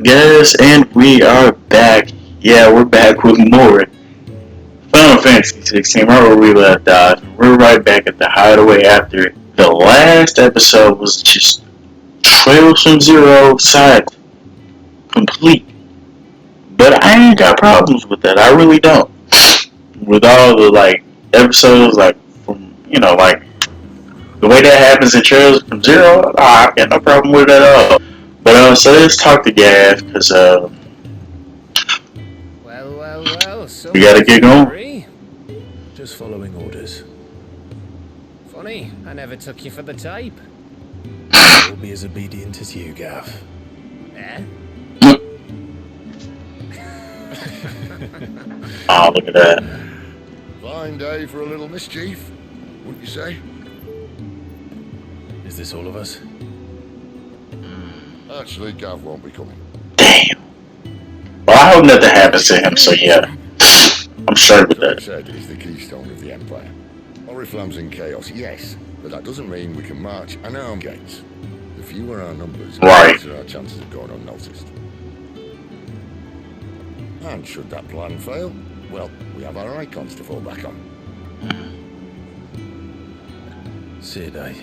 up, guys? And we are back. Yeah, we're back with more Final Fantasy 16. Right where we left off. We're right back at the hideaway after the last episode was just Trails from Zero side complete. But I ain't got problems with that. I really don't. With all the episodes, from the way that happens in Trails from Zero, I got no problem with it at all. But so let's talk to Gav because Well, we gotta get going. Just following orders. Funny, I never took you for the type. I'll be as obedient as you, Gav. Eh? Oh, look at that. Fine day for a little mischief, wouldn't you say? Is this all of us? Actually, Gav won't be coming. Damn. Well, I hope nothing happens to him, so yeah. I'm sure with that. Said he's the keystone of the Empire. Oriflamme's in chaos, yes, but that doesn't mean we can march and arm gates. The fewer our numbers, the Right. greater our chances of going unnoticed. And should that plan fail, well, we have our Eikons to fall back on. Sid, I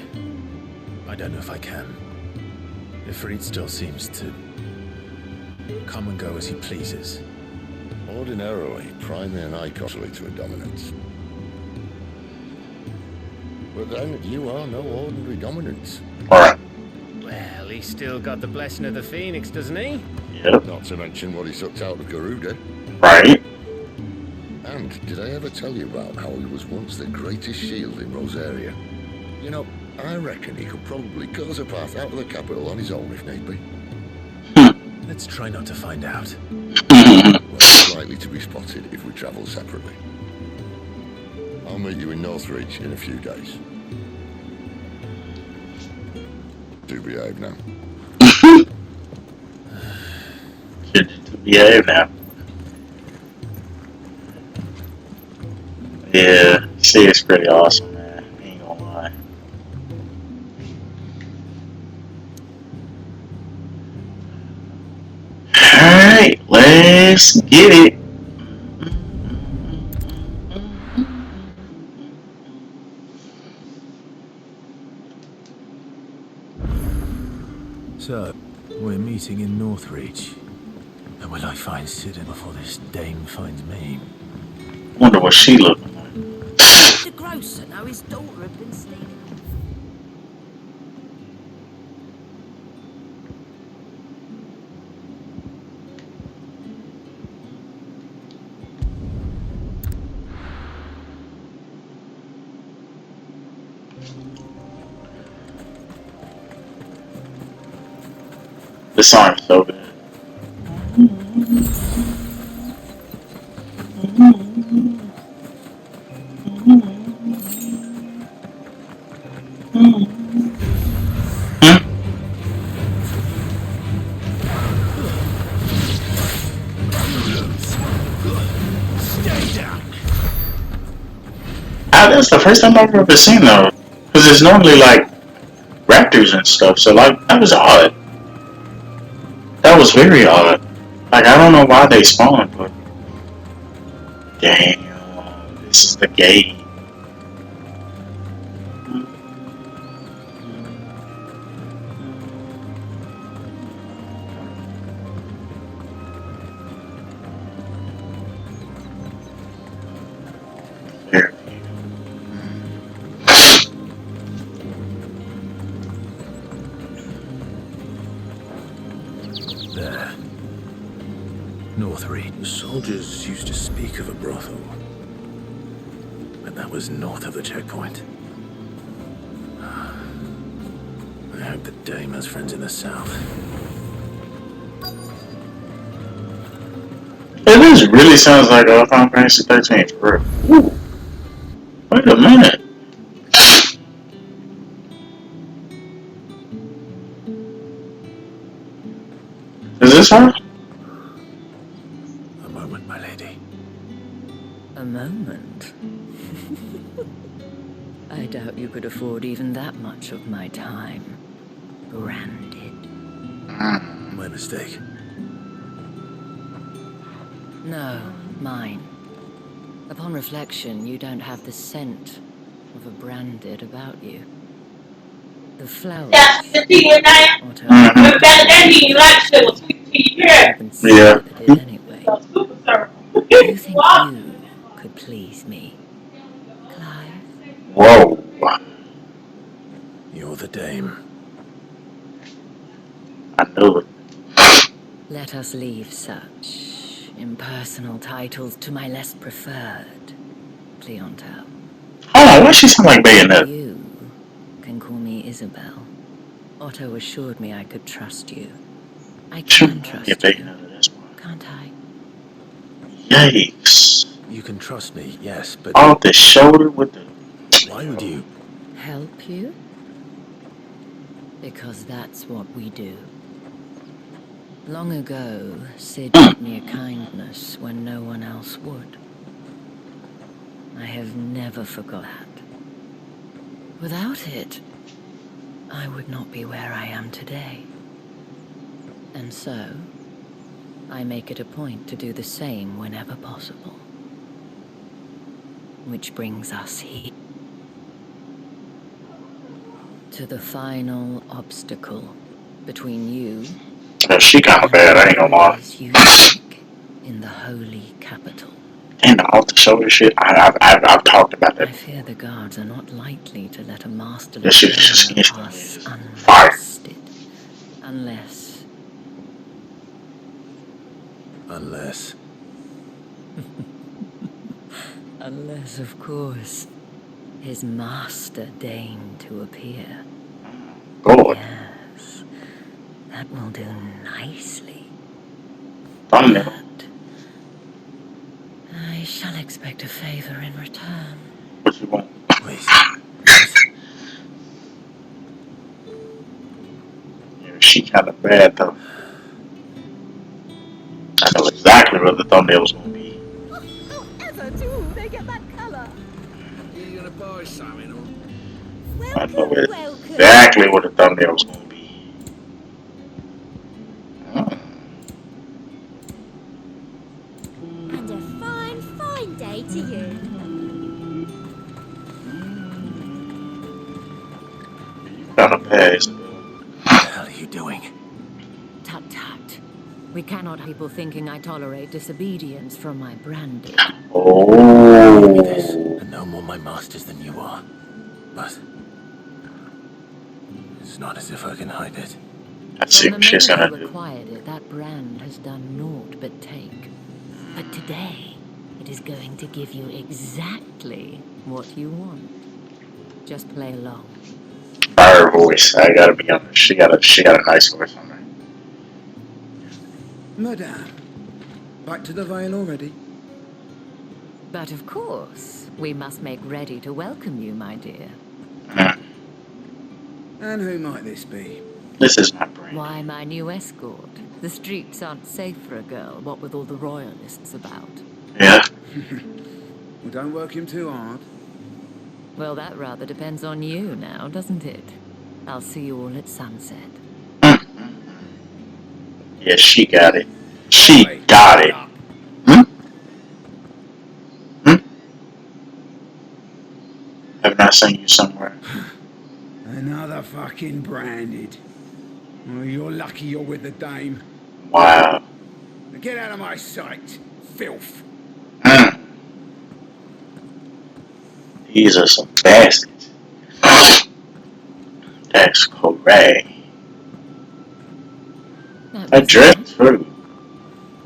don't know if I can. Ifrit still seems to come and go as he pleases. Ordinarily, Prime and Eikons lead to a dominance. But then, you are no ordinary dominance. Alright. Well, he's still got the blessing of the Phoenix, doesn't he? Yep. Not to mention what he sucked out of Garuda. Right. And did I ever tell you about how he was once the greatest shield in Rosaria? You know, I reckon he could probably cause a path out of the capital on his own if need be. Let's try not to find out. Less likely to be spotted if we travel separately. I'll meet you in Northreach in a few days. Do behave now. Should behave now. Yeah, see, it's pretty awesome, man. Ain't gonna lie. Alright, let's get it. So, we're meeting in Northreach. And will I find Sid before this dame finds me? Wonder what she looking like. The grocer know his daughter had been stealing. This song is so good. That's the first time I've ever seen those. Because it's normally raptors and stuff, so that was odd. That was very odd. I don't know why they spawned, but damn, this is the game. Here. There. Northreach. The soldiers used to speak of a brothel. But that was north of the checkpoint. I hope the dame has friends in the south. This really sounds like a Final Fantasy 13 for real. Ooh. Wait a minute. Is this her? A moment, my lady. A moment? I doubt you could afford even that much of my time. Branded. My mistake. No, mine. Upon reflection, you don't have the scent of a branded about you. The flowers. Otto, even Yeah. smothered it anyway. Do you think you could please me, Clive? Whoa. You're the dame. I knew it. Let us leave such impersonal titles to my less preferred clientele. Hold on, why she sound like Bayonetta? You can call me Isabel. Otto assured me I could trust you. I can trust Yeah, you, Bayonetta, that's why. can't I? Yikes. You can trust me, yes, but Off the shoulder with the... why would you? Help you? Because that's what we do. Long ago, Sid did me a kindness when no one else would. I have never forgot that. Without it, I would not be where I am today. And so, I make it a point to do the same whenever possible. Which brings us here. To the final obstacle between you She kind of bad, I ain't gonna lie. you seek in the holy capital. And the off the shoulder shit, I've talked about I that. fear the guards are not likely to let a That masterless shit is just criminal instantly pass just fire. unmolested. Unless, of course, his master deigned to appear. God. Yes, that will do nicely. Thumbnail. But I shall expect a favor in return. What you want? Please. Yeah, she kind of bad though. I know exactly what the thumbnail was gonna be. However do they get that colour? Are you gonna buy something or? I know Welcome. exactly what the thumbnail was gonna be. And a fine, fine day to you. Kind of bad. What the hell are you doing? Tut tut. We cannot have people thinking I tolerate disobedience from my branded. Maybe this, Oh. and no more my masters than you are. But it's not as if I can hide it. Let's see From what the she's moment gonna you do. acquired it, that brand has done naught but take. But today, it is going to give you exactly what you want. Just play along. Her voice, I gotta be honest. She got a nice voice on her. Madame, back to the Vale already? But of course, we must make ready to welcome you, my dear. And who might this be? This is my brain. Why, my new escort. The streets aren't safe for a girl, what with all the royalists about. Yeah. Well, don't work him too hard. Well, that rather depends on you now, doesn't it? I'll see you all at sunset. Yeah, she got it. She got it. Haven't I seen you somewhere? Another fucking branded. Oh, you're lucky you're with the dame. Wow. Now get out of my sight, filth. These are some bastards. That's correct. I dressed through.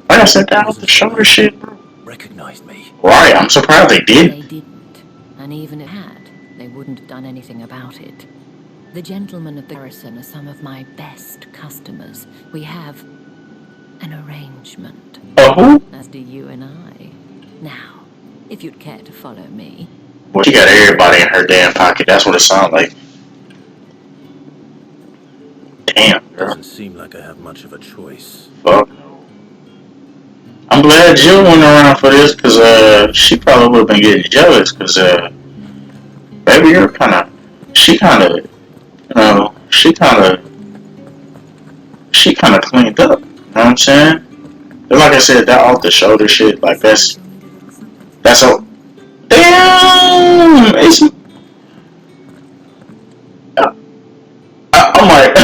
Why I said that off the shoulder shit, bro? Recognized me. Right, I'm surprised they did. They didn't. And even if they had, they wouldn't have done anything about it. The gentlemen of the garrison are some of my best customers. We have an arrangement. Who? As do you and I. Now, if you'd care to follow me. Well, she got everybody in her damn pocket. That's what it sounds like. Damn, girl. Doesn't seem like I have much of a choice. Fuck no. I'm glad Jill went around for this, because she probably would have been getting jealous, because baby, you're she kind of cleaned up. You know what I'm saying? like I said, that off the shoulder shit, like that's so damn. It's I'm like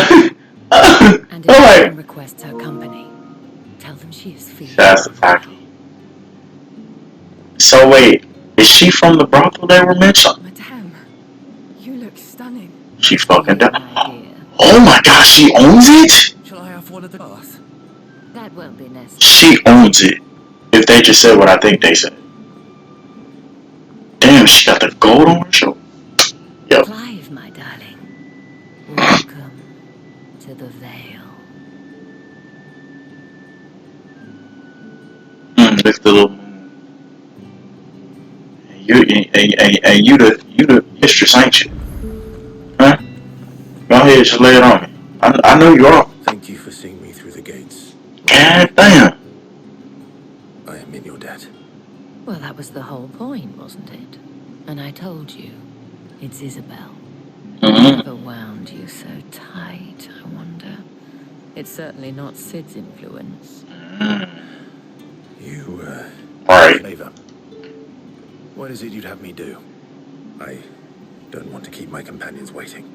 And I'm if anyone like requests her company, tell them she is free. that's attacking. So wait, is she from the brothel they were mentioned? Madame, you look stunning. She Just to fucking you, does. my dear. Oh my gosh, she owns it. Shall I have one of the bath? That won't be necessary. She owns it. If they just said what I think they said. Damn, she got the gold on her shoulder. Yep. Clive, my darling. Welcome to the Vale. Look at the little moon. And you the mistress, ain't you? Huh? Go ahead, just lay it on me. I know you are. Thank you for seeing me through the gates. God damn. I am in your debt. Well, that was the whole point, wasn't it? And I told you, it's Isabel. Never wound you so tight, I wonder. It's certainly not Sid's influence. You, Right. favor. What is it you'd have me do? I don't want to keep my companions waiting.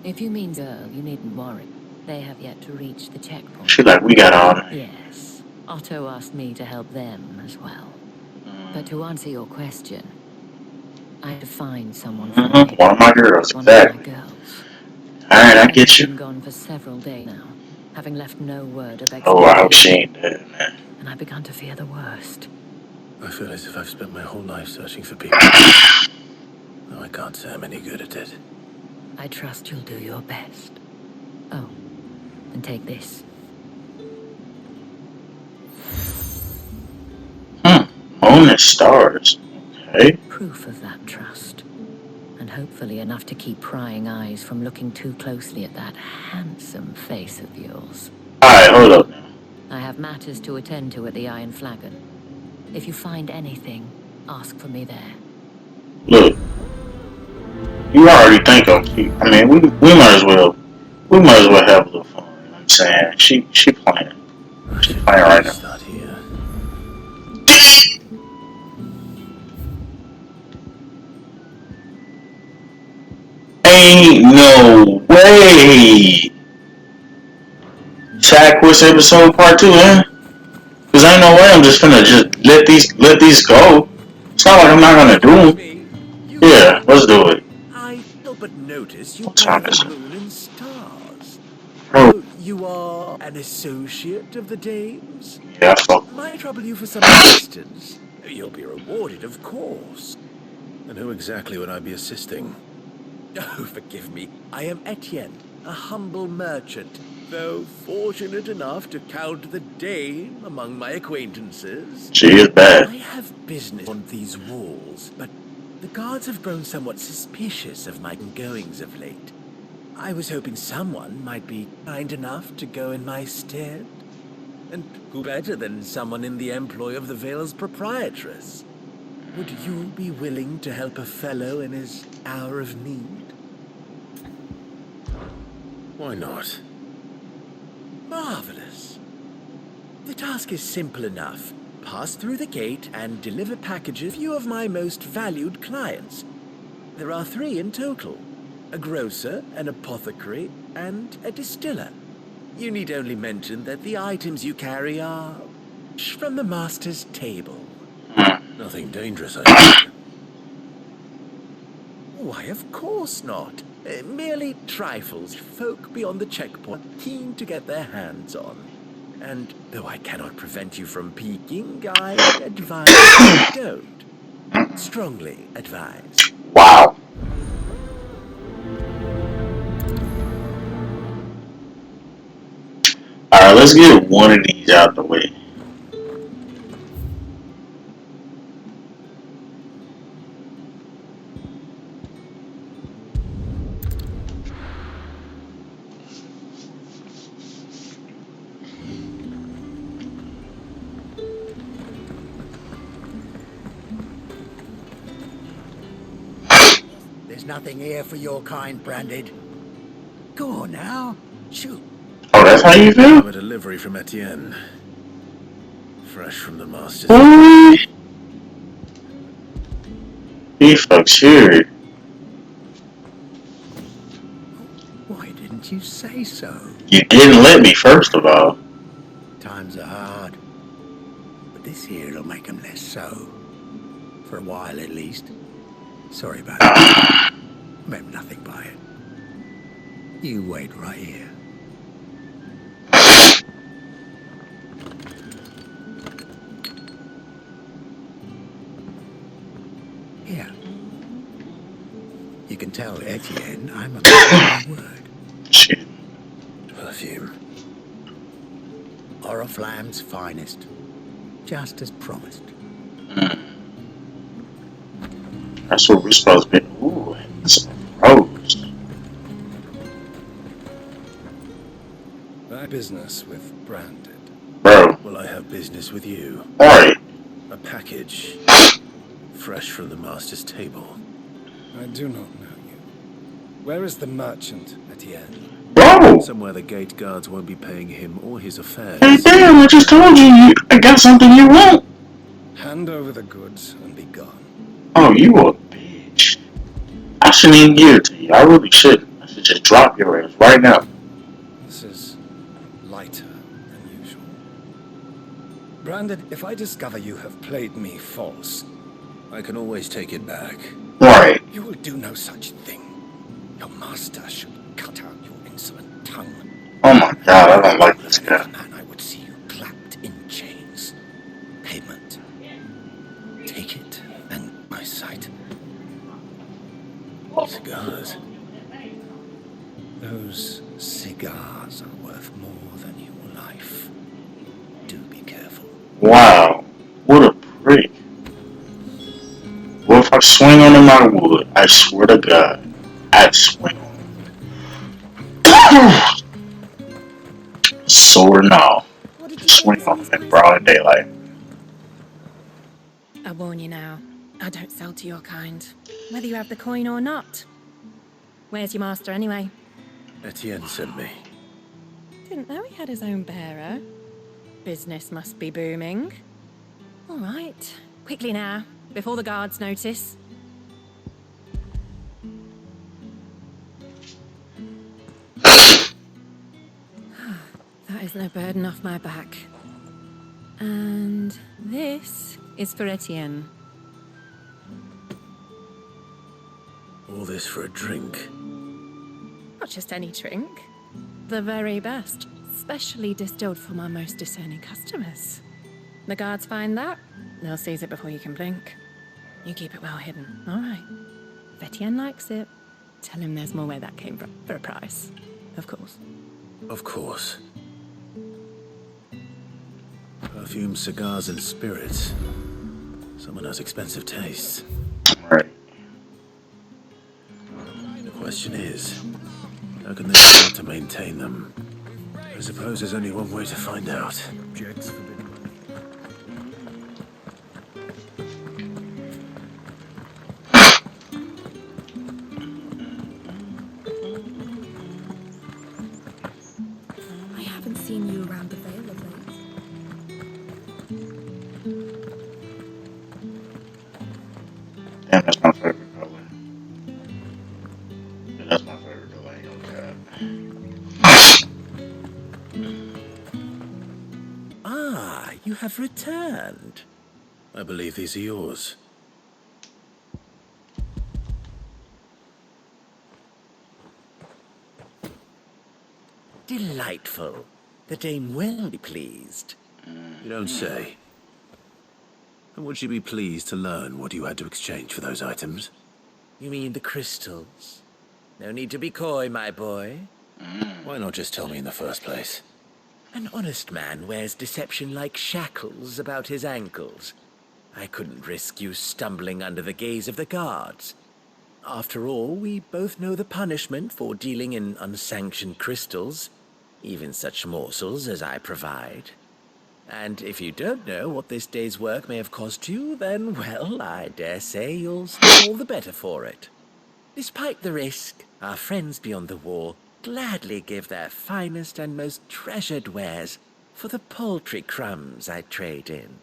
If you mean girl, you needn't worry. They have yet to reach the checkpoint. She like, we got all night. Yes. Otto asked me to help them as well. But to answer your question, I had to find someone for me. One of my girls, One of my exactly. girls. Alright, I get She's you. been gone for several days now, having left no word of Oh, I hope explanation. she ain't dead, man. And I've begun to fear the worst. I feel as if I've spent my whole life searching for people. Though I can't say I'm any good at it. I trust you'll do your best. Oh, and take this. Moon and stars. Okay. Proof of that trust. And hopefully enough to keep prying eyes from looking too closely at that handsome face of yours. Alright, hold up now. I have matters to attend to at the Iron Flagon. If you find anything, ask for me there. Look. You already think I'm cute. I mean, we might as well have a little fun. You know what I'm saying? She playing. She's playing right now. Start here. Ain't no way. Sack Quest episode part 2, huh? Cause ain't no way I'm just gonna just let these go. It's not like I'm not gonna do them. Yeah, let's do it. I don't but notice you What time play is the it? moon and stars. Oh, So you are an associate of the dames? yeah, fuck. Might I trouble you for some assistance? You'll be rewarded, of course. And who exactly would I be assisting? Oh, forgive me. I am Etienne, a humble merchant, though fortunate enough to count the dame among my acquaintances. She is bad. I have business on these walls, but the guards have grown somewhat suspicious of my goings of late. I was hoping someone might be kind enough to go in my stead. And who better than someone in the employ of the Vale's proprietress? Would you be willing to help a fellow in his hour of need? Why not? Marvelous. The task is simple enough. Pass through the gate and deliver packages to a few of my most valued clients. There are 3 in total. A grocer, an apothecary, and a distiller. You need only mention that the items you carry are from the master's table. Nothing dangerous, I hope. Why, of course not. Merely trifles folk beyond the checkpoint keen to get their hands on. And though I cannot prevent you from peeking, I advise you don't. Strongly advise. Wow. Alright, let's get one of these out the way. There's nothing here for your kind, Branded. Go on now. Shoot. Oh, that's how you feel? I'm a delivery from Etienne. Fresh from the master's. Boy, he fucks here. Why didn't you say so? You didn't let me, first of all. Times are hard. But this here'll make 'em less so. For a while, at least. Sorry about it. Meant nothing by it. You wait right here. Here. You can tell Etienne I'm a man of my word. Shit. Perfume. Oriflamme's finest. Just as promised. That's what we're supposed to be. Ooh, it's rose. My business with Branded. Bro. Will I have business with you? Alright. A package. Fresh from the master's table. I do not know you. Where is the merchant, Etienne? Bro! Somewhere the gate guards won't be paying him or his affairs. Hey, damn, I just told you I got something you want. Hand over the goods and be gone. Oh, you a bitch. I shouldn't even give it to you. I really shouldn't. I should just drop your ass right now. This is lighter than usual. Branded, if I discover you have played me false, I can always take it back. Right. You will do no such thing. Your master should cut out your insolent tongue. Oh my god, I don't like this guy. Man, I would see you clapped in chains. Payment. Take it and my sight. Cigars. Those cigars are worth more than your life. Do be careful. Wow. What a prick. Well, if I swing on him, I would. I swear to God. I'd swing on him. Sword and all. What did you Swing think on was him in broad daylight. I warn you now, I don't sell to your kind, whether you have the coin or not. Where's your master anyway? Etienne sent me. Didn't know he had his own bearer. Business must be booming. All right, quickly now, before the guards notice. That is no burden off my back. And this is for Etienne. All this for a drink. Not just any drink. The very best, specially distilled for my most discerning customers. The guards find that, they'll seize it before you can blink. You keep it well hidden, all right? If Etienne likes it, tell him there's more where that came from, for a price. Of course. Of course. Perfume, cigars, and spirits. Someone has expensive tastes. Right. The question is, how can they afford to maintain them? I suppose there's only one way to find out. Objects forbidden. I haven't seen you around the Vale of late. Damn, that's my favorite color. Yeah, that's my favorite color. Ah, you have returned. I believe these are yours. Delightful. The dame will be pleased. You don't say. And would she be pleased to learn what you had to exchange for those items? You mean the crystals? No need to be coy, my boy. Why not just tell me in the first place? An honest man wears deception like shackles about his ankles. I couldn't risk you stumbling under the gaze of the guards. After all, we both know the punishment for dealing in unsanctioned crystals, even such morsels as I provide. And if you don't know what this day's work may have cost you, then, well, I dare say you'll still all the better for it. Despite the risk, our friends beyond the wall gladly give their finest and most treasured wares for the paltry crumbs I trade in.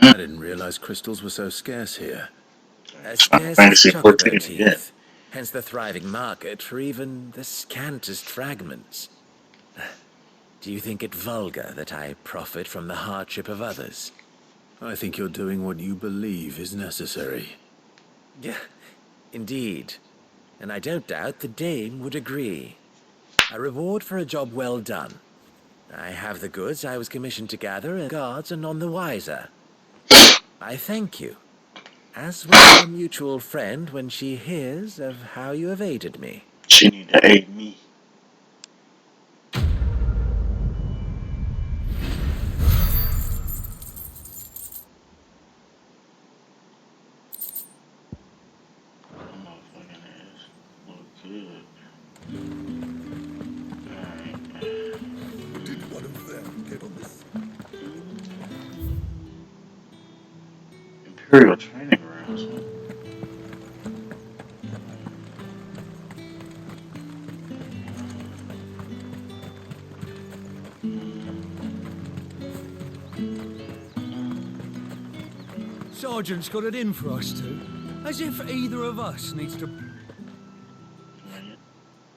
I didn't realize crystals were so scarce here. As Final scarce as Fantasy chocobo 14 again. teeth, hence the thriving market for even the scantest fragments. Do you think it vulgar that I profit from the hardship of others? I think you're doing what you believe is necessary. Yeah, indeed. And I don't doubt the dame would agree. A reward for a job well done. I have the goods I was commissioned to gather, and guards are none the wiser. I thank you, as will our mutual friend when she hears of how you have aided me. She need to aid me. Did one of them get on this? Imperial training grounds. Huh? Sergeant's got it in for us two. As if either of us needs to...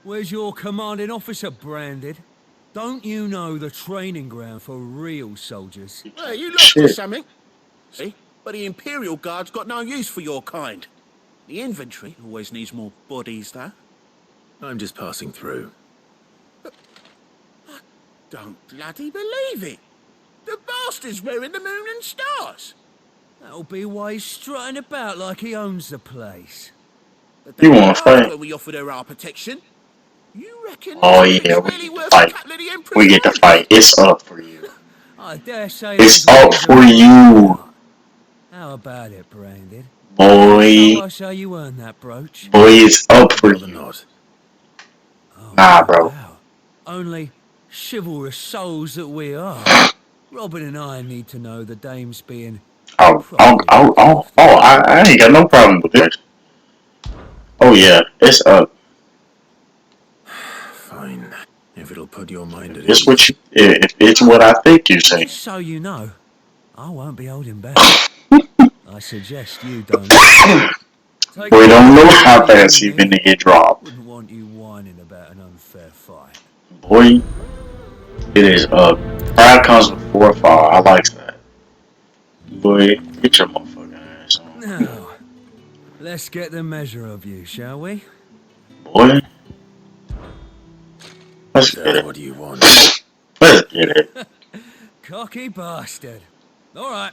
Where's your commanding officer, Branded? Don't you know the training ground for real soldiers? Hey, you look for something. See? But the Imperial Guard's got no use for your kind. The infantry always needs more bodies, though. I'm just passing through. I don't bloody believe it. The bastard's wearing the moon and stars. That'll be why he's strutting about like he owns the place. But You they wanna asked fight? when we offered her our protection. You reckon Oh it's yeah, we really get to worth fight. a couple of the Emperor's We get to soldiers? fight. It's up for you. I dare say It's there's up always a for you. fight. How about it, Branded? Boy, Show us how you earned that brooch. boy, it's up for Rather you. not. Oh, Nah, bro. wow. Only chivalrous souls that we are. Robin and I need to know the dame's being... I ain't got no problem with this. Oh yeah, it's up. Fine. If it'll put your mind at It's ease. what you. If it's what I think you say. Just so you know, I won't be holding back. I suggest you don't. Take We don't know how it easy fast on he's me. gonna get dropped. Wouldn't want you whining about an unfair fight. Boy, it is up. Pride comes before fall. I like that. Boy, get your motherfucking ass on. Now, let's get the measure of you, shall we? Boy, let's Is get that it. what you want? Let's get it. Cocky bastard. All right,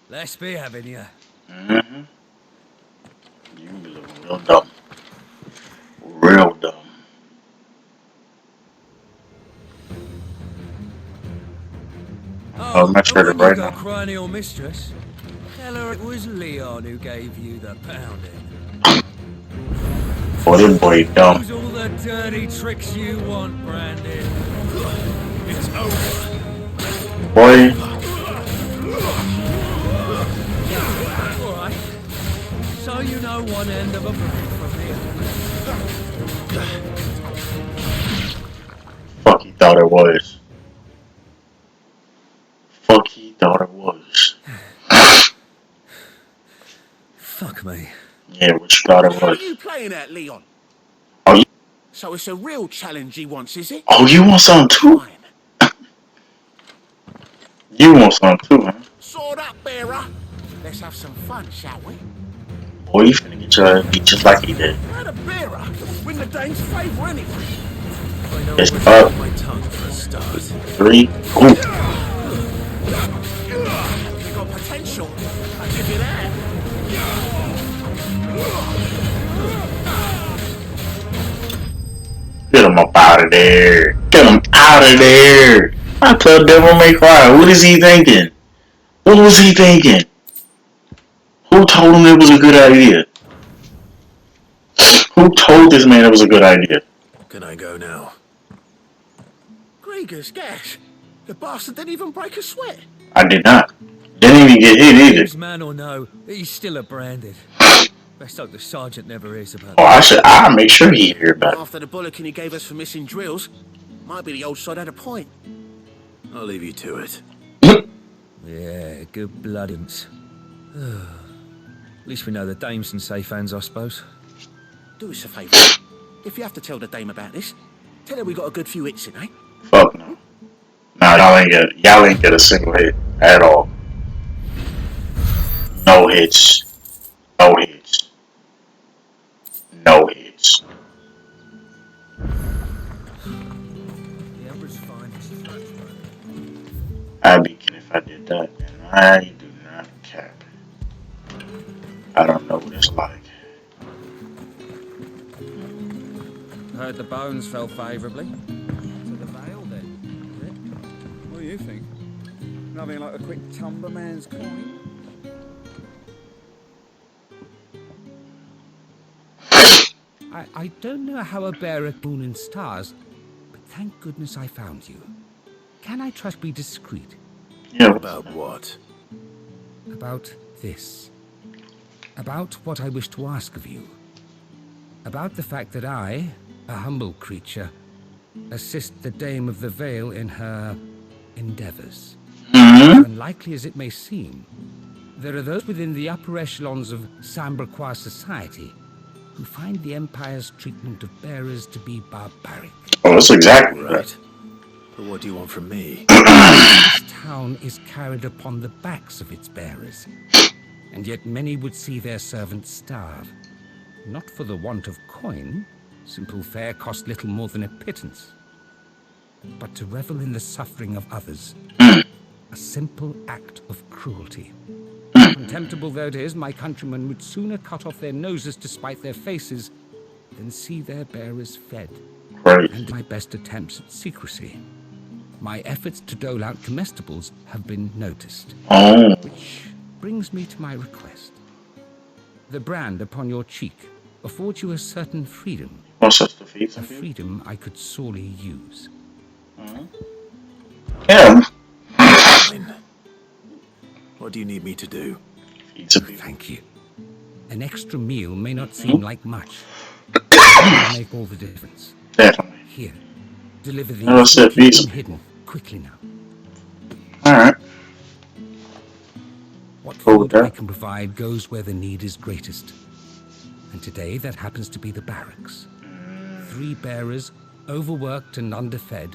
let's be having you. Mm-hmm. You be looking real dumb. Real dumb. Oh, I'm sure and when right you go now. crying to your mistress, tell her it was Leon who gave you the pounding. Boy, this boy dumb. Use all the dirty tricks you want, Brandon. It's over. Boy, All right. So you know one end of a brick from the other. fuck he thought it was. Fuck he thought it was. Fuck me. Yeah, what you thought What it the hell are was. you playing at, Leon? Oh, you, So it's a real challenge he wants, is it? oh, you want something too? Fine. You want something too, huh? Sword up, bearer. Let's have some fun, shall we? Boy, you finna get your ass beat just like he did. How the bearer win the dame's favour anyway? I know It's where to up. hold my tongue for a start. 3, go. You got potential. I give you that. Get him up out of there. Get him out of there. I told Devil May Cry. What is he thinking? What was he thinking? Who told him it was a good idea? Who told this man it was a good idea? Can I go now? Gregor's gas. The bastard didn't even break a sweat. I did not. Didn't even get hit either. His man or no, he's still a Branded. Best hope the sergeant never hears about Oh, that. I'll make sure he hear about it. After the bollocking he gave us for missing drills, might be the old sod had a point. I'll leave you to it. Yeah, good bloodings. At least we know the dame's in safe hands, I suppose. Do us a favour. If you have to tell the dame about this, tell her we got a good few hits in, eh? Fuck no. Nah, y'all ain't get a single hit at all. No hits. No hits. No hits. The Emperor's fine. I'd be kidding if I did that, and I do not cap. I don't know what it's like. Heard the bones fell favourably. To the Vale, then, is it? What do you think? Nothing like a quick Tumberman's coin? I don't know how a bearer moon and stars, but thank goodness I found you. Can I trust be discreet? Yeah. About what? About this. About what I wish to ask of you. About the fact that I, a humble creature, assist the Dame of the Vale in her endeavors. Mm-hmm. Unlikely as it may seem, there are those within the upper echelons of Samberquois society who find the Empire's treatment of bearers to be barbaric. Oh, that's exactly Right. But what do you want from me? This town is carried upon the backs of its bearers, and yet many would see their servants starve. Not for the want of coin, simple fare cost little more than a pittance, but to revel in the suffering of others, a simple act of cruelty. Contemptible though it is, my countrymen would sooner cut off their noses to spite their faces than see their bearers fed. Right. And my best attempts at secrecy. My efforts to dole out comestibles have been noticed. Oh. Which brings me to my request. The brand upon your cheek affords you a certain freedom. What's us to feed A some people? freedom I could sorely use. Yeah. Fine. What do you need me to do? Feed some people. Thank you. An extra meal may not seem like much, but it will make all the difference. Definitely. Here, deliver these. No, I said Keep feed them hidden quickly now. Alright. What Cool with food I that. can provide goes where the need is greatest. And today that happens to be the barracks. 3 bearers, overworked and underfed,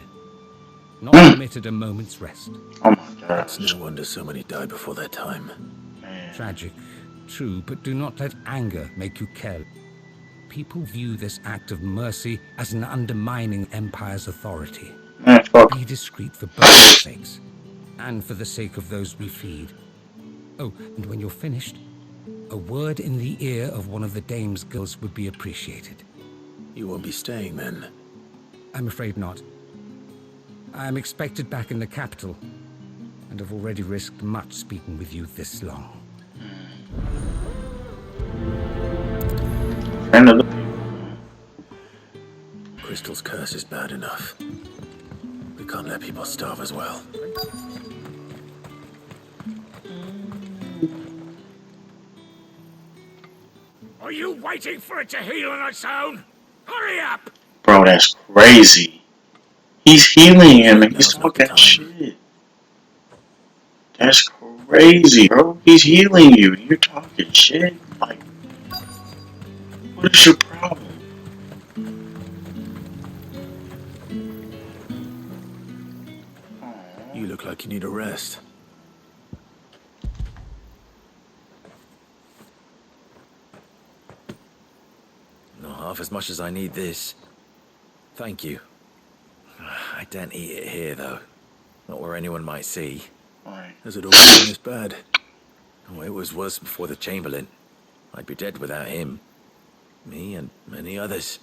not permitted a moment's rest. Oh my god. It's no wonder so many die before their time. Tragic, true, but do not let anger make you care. People view this act of mercy as an undermining Empire's authority. Man, fuck. Be discreet for both sakes, and for the sake of those we feed. Oh, and when you're finished, a word in the ear of one of the dame's girls would be appreciated. You won't be staying then? I'm afraid not. I am expected back in the capital, and have already risked much speaking with you this long. Friend of the people. Crystal's curse is bad enough. We can't let people starve as well. Are you waiting for it to heal on its own? Hurry up! Bro, that's crazy. He's healing him and he's Now's not talking the time. shit. That's crazy, bro. He's healing you. You're talking shit. Like, what is your problem? You look like you need a rest. Not half as much as I need this. Thank you. I don't eat it here, though. Not where anyone might see. Alright. Has it always been this bad? Oh, it was worse before the Chamberlain. I'd be dead without him. Me and many others.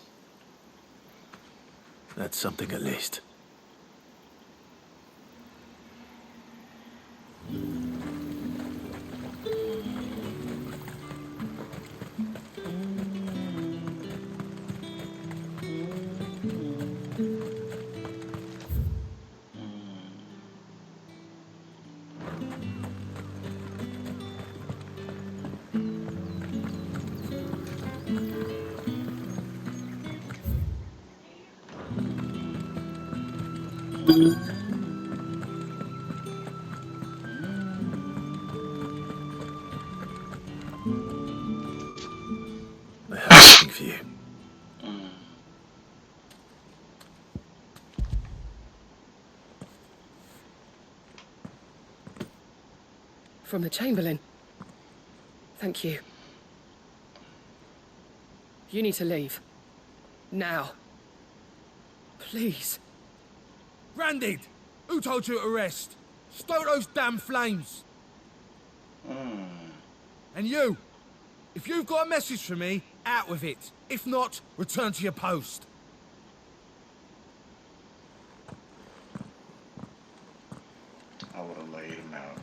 That's something at least. From the Chamberlain. Thank you. You need to leave. Now. Please. Branded! Who told you to rest? Stoke those damn flames! And you! If you've got a message for me, out with it. If not, return to your post. I would have laid him out.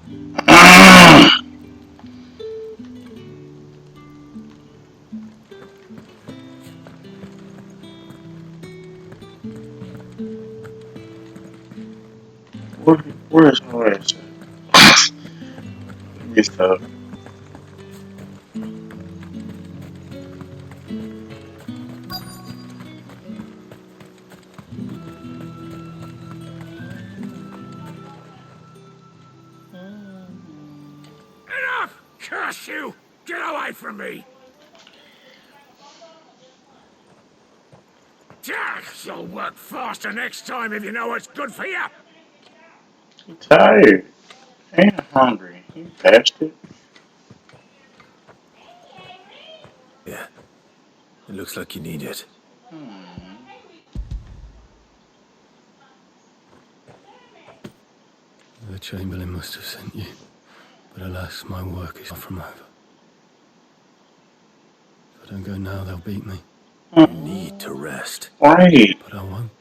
Where's my ass at? Let me stop. Enough! Curse you! Get away from me! Jack, you'll work faster next time if you know what's good for you. I'm tired and hungry. You bastard. Yeah. It looks like you need it. The Chamberlain must have sent you. But alas, my work is far from over. If I don't go now, they'll beat me. You need to rest. Right. But I won't.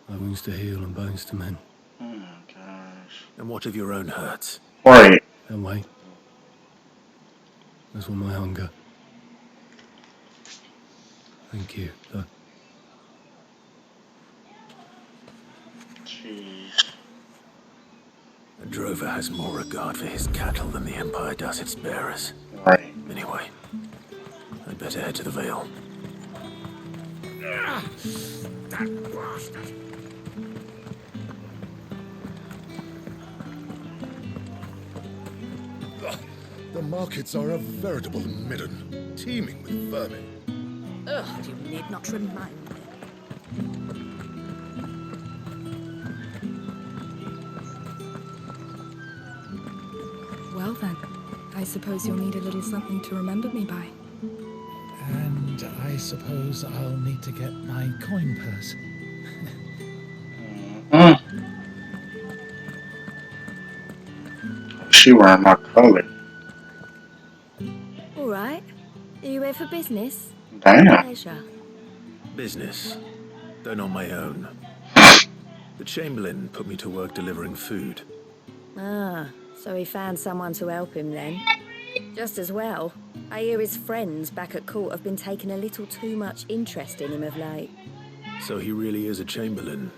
My wounds to heal and bones to mend. Oh my gosh. And what of your own hurts? Right. They'll wait. As will my hunger. Thank you, though. Jeez. A drover has more regard for his cattle than the Empire does its bearers. Right. Anyway, I'd better head to the Vale. That bastard! The markets are a veritable midden, teeming with vermin. Ugh, you need not remind me. Well then, I suppose you'll need a little something to remember me by. And I suppose I'll need to get my coin purse. She wearing my color. All right. Are you here for business? Damn. Pleasure. Business, though not my own. The Chamberlain put me to work delivering food. Ah, so he found someone to help him then. Just as well. I hear his friends back at court have been taking a little too much interest in him of late. So he really is a Chamberlain.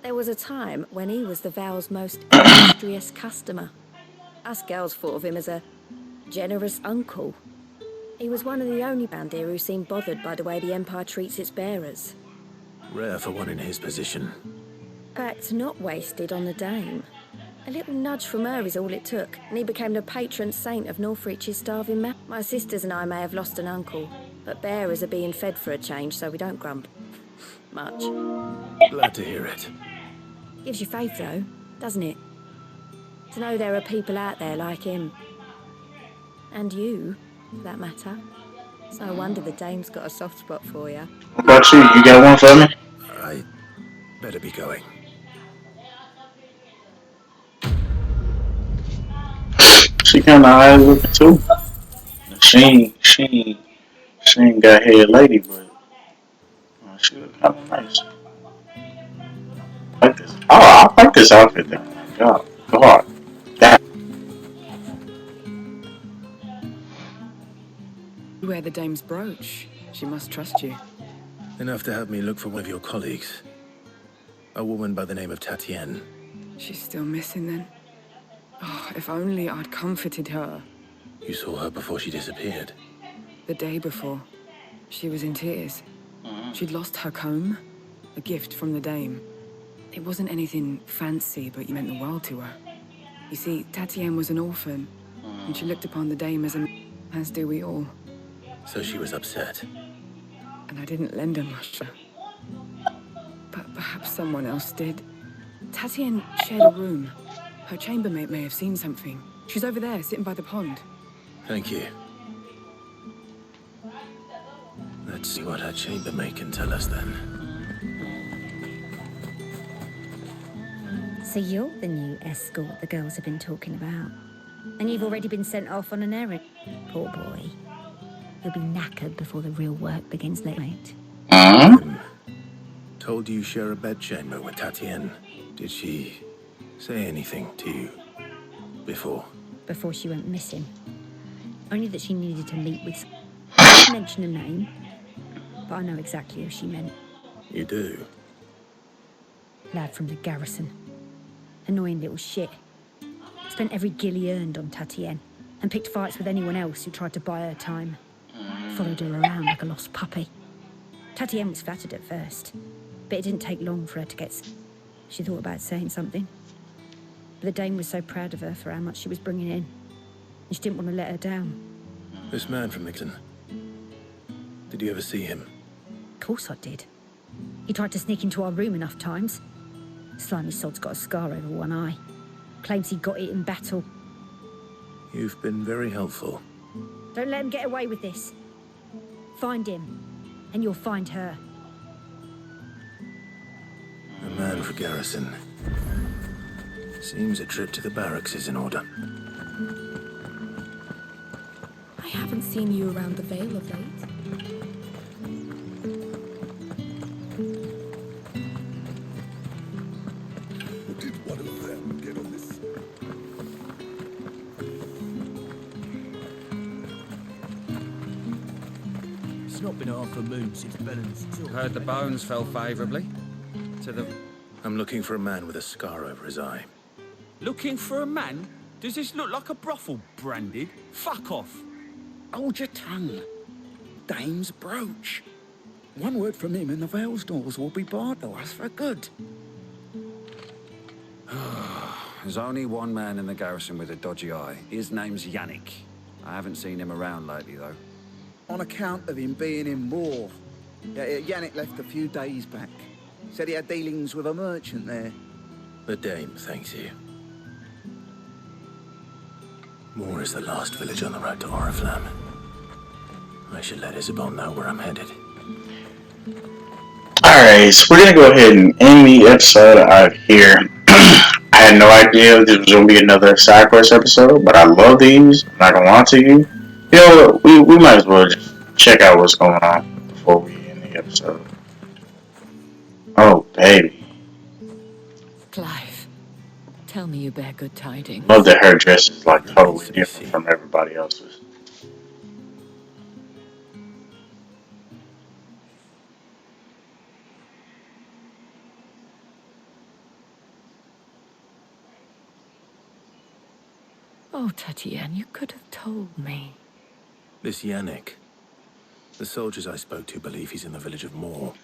There was a time when he was the Vale's most illustrious customer. Us girls thought of him as a generous uncle. He was one of the only band here who seemed bothered by the way the Empire treats its bearers. Rare for one in his position. Act not wasted on the dame. A little nudge from her is all it took, and he became the patron saint of Northreach's starving man. My sisters and I may have lost an uncle, but bearers are being fed for a change, so we don't grump much. Glad to hear it. Gives you faith, though, doesn't it? To know there are people out there like him. And you, for that matter. So I wonder the dame's got a soft spot for you. What about you? You got one for me? I better be going. She kind of high looking too. She ain't got head lady, but she look kind of nice. I like this. Oh, I like this outfit. Though. God. You wear the dame's brooch. She must trust you. Enough to have me look for one of your colleagues. A woman by the name of Tatienne. She's still missing then. Oh, if only I'd comforted her. You saw her before she disappeared. The day before. She was in tears. She'd lost her comb. A gift from the dame. It wasn't anything fancy, but it meant the world to her. You see, Tatienne was an orphan, and she looked upon the dame as do we all. So she was upset. And I didn't lend her much. But perhaps someone else did. Tatienne shared a room. Her chambermaid may have seen something. She's over there, sitting by the pond. Thank you. Let's see what her chambermaid can tell us then. So you're the new escort the girls have been talking about. And you've already been sent off on an errand. Poor boy. He'll be knackered before the real work begins late. Told you share a bedchamber with Tatienne. Did she say anything to you before? Before she went missing. Only that she needed to meet with... I didn't mention a name, but I know exactly who she meant. You do? Lad from the garrison. Annoying little shit. Spent every guil he earned on Tatienne, and picked fights with anyone else who tried to buy her time. Followed her around like a lost puppy. Tatienne was flattered at first, but it didn't take long for her to get... She thought about saying something. But the dame was so proud of her for how much she was bringing in, and she didn't want to let her down. This man from Eikons. Did you ever see him? Of course I did. He tried to sneak into our room enough times. Slimy sod's got a scar over one eye. Claims he got it in battle. You've been very helpful. Don't let him get away with this. Find him, and you'll find her. A man for garrison. Seems a trip to the barracks is in order. I haven't seen you around the Vale of late. Did one of them get on this? It's not been half a moon since Bellen's took. Heard the bones fell favourably to the... I'm looking for a man with a scar over his eye. Looking for a man? Does this look like a brothel, Branded? Fuck off. Hold your tongue. Dame's brooch. One word from him and the Vale's doors will be barred to us for good. There's only one man in the garrison with a dodgy eye. His name's Yannick. I haven't seen him around lately, though. On account of him being in war. Yannick left a few days back. Said he had dealings with a merchant there. The dame thanks you. Moor is the last village on the road to Oriflamme. I should let Isabel know where I'm headed. Alright, so we're gonna go ahead and end the episode out here. I had no idea this was gonna be another side quest episode, but I love these. I'm not gonna lie to you. You know, we might as well just check out what's going on before we end the episode. Oh, baby. Clive, tell me you bear good tidings. Love that her dress is like totally different from everybody else's. Oh, Tatienne, you could have told me. This Yannick. The soldiers I spoke to believe he's in the village of Moor.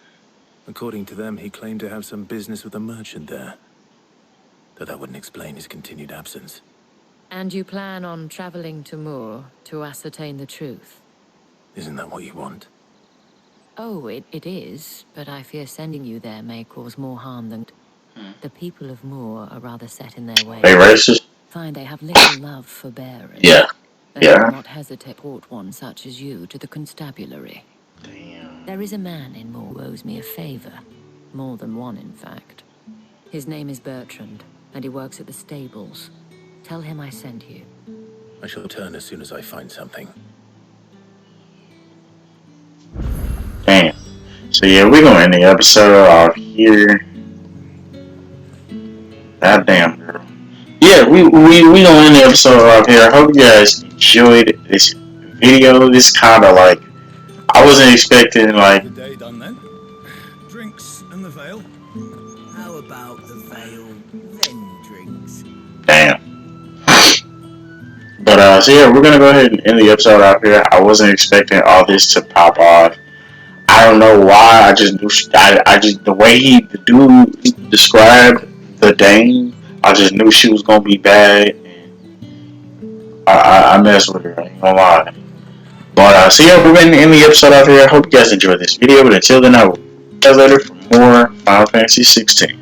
According to them, he claimed to have some business with a merchant there. Though that wouldn't explain his continued absence. And you plan on traveling to Moor to ascertain the truth? Isn't that what you want? Oh, it is, but I fear sending you there may cause more harm than... The people of Moor are rather set in their ways. They racist? Find they have little love for bearers. Yeah. They Yeah. will not hesitate to port one such as you to the constabulary. Damn. There is a man in Moor who owes me a favor. More than one, in fact. His name is Bertrand, and he works at the stables. Tell him I sent you. I shall return as soon as I find something. Damn. So yeah, we're gonna end the episode off here. God damn, girl. Yeah, we gonna end the episode off here. I hope you guys enjoyed this video. This kind of like, I wasn't expecting like... The day done then. Drinks and the Vale. How about the Vale, then drinks? Damn. But so yeah, we're gonna go ahead and end the episode off here. I wasn't expecting all this to pop off. I don't know why. I just knew. I just, the way the dude described the Dane, I just knew she was gonna be bad. I messed with her. I ain't gonna lie. But so yeah, we're gonna end the episode off here. I hope you guys enjoyed this video. But until then, I will see you later for more Final Fantasy 16.